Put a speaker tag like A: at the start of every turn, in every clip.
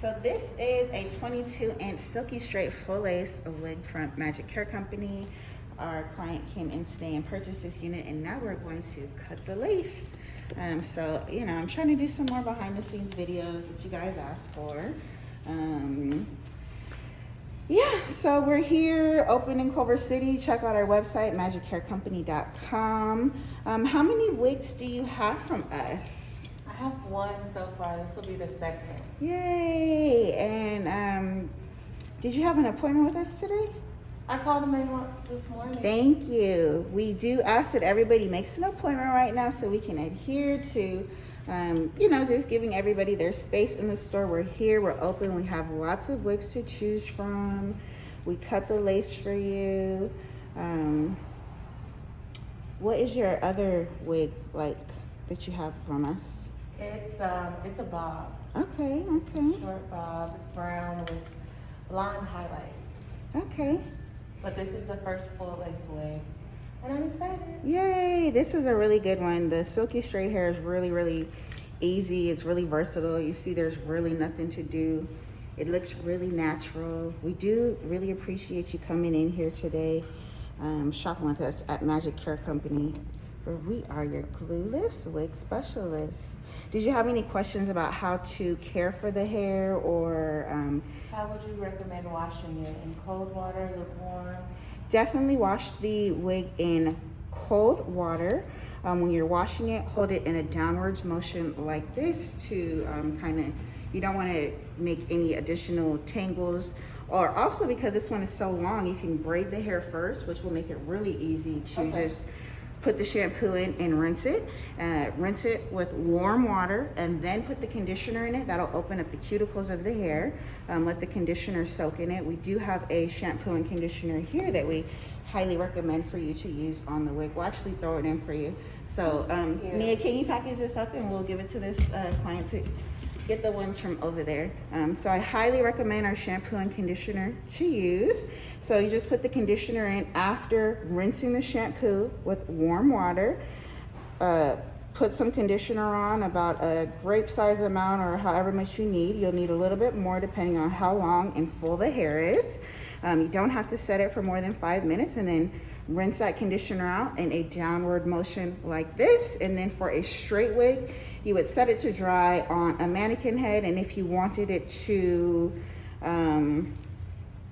A: So this is a 22-inch silky straight full lace wig from Magic Hair Company. Our client came in today and purchased this unit, and now we're going to cut the lace. So I'm trying to do some more behind the scenes videos that you guys asked for. Yeah, so we're here, open in Culver City. Check out our website, magichaircompany.com. How many wigs do you have from us?
B: I have one so far. This will be the second.
A: Yay! And did you have an appointment with us today?
B: I called him in this morning.
A: Thank you. We do ask that everybody makes an appointment right now so we can adhere to just giving everybody their space in the store. We're here, we're open, we have lots of wigs to choose from. We cut the lace for you. What is your other wig like that you have from us?
B: It's a bob.
A: Okay.
B: Short bob. It's brown with blonde highlights.
A: Okay.
B: But this is the first full lace wig, and I'm excited.
A: Yay! This is a really good one. The silky straight hair is really, really easy. It's really versatile. You see, there's really nothing to do. It looks really natural. We do really appreciate you coming in here today, shopping with us at Magic Hair Company, where we are your glueless wig specialists. Did you have any questions about how to care for the hair, or
B: how would you recommend washing it? In cold water, lukewarm?
A: Definitely wash the wig in cold water. When you're washing it, hold it in a downwards motion like this to you don't want to make any additional tangles. Or also, because this one is so long, you can braid the hair first, which will make it really easy to just put the shampoo in and rinse it. Rinse it with warm water and then put the conditioner in it. That'll open up the cuticles of the hair. Let the conditioner soak in it. We do have a shampoo and conditioner here that we highly recommend for you to use on the wig. We'll actually throw it in for you. So Nia, can you package this up and we'll give it to this client to get the ones from over there. So I highly recommend our shampoo and conditioner to use. So you just put the conditioner in after rinsing the shampoo with warm water. Put some conditioner on, about a grape size amount or however much you need. You'll need a little bit more depending on how long and full the hair is. You don't have to set it for more than 5 minutes, and then rinse that conditioner out in a downward motion like this. And then for a straight wig, you would set it to dry on a mannequin head. And if you wanted it to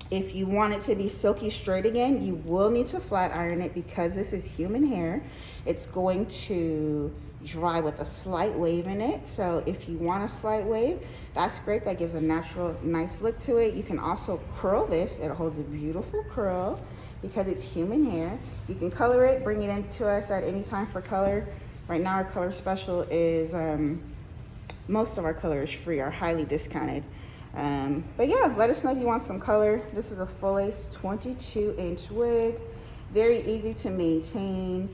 A: be silky straight again, you will need to flat iron it, because this is human hair. It's going to dry with a slight wave in it. So if you want a slight wave, that's great. That gives a natural, nice look to it. You can also curl this. It holds a beautiful curl because it's human hair. You can color it, bring it in to us at any time for color. Right now our color special is, most of our color is free, are highly discounted. But yeah, let us know if you want some color. This is a full lace 22-inch wig. Very easy to maintain.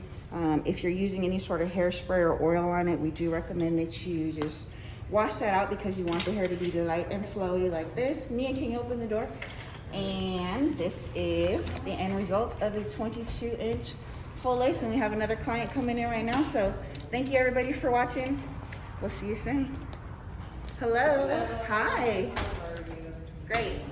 A: If you're using any sort of hairspray or oil on it, we do recommend that you just wash that out, because you want the hair to be light and flowy like this. Nia, can you open the door? And this is the end result of the 22-inch full lace, and we have another client coming in right now. So thank you everybody for watching. We'll see you soon. Hello. Hi. Great.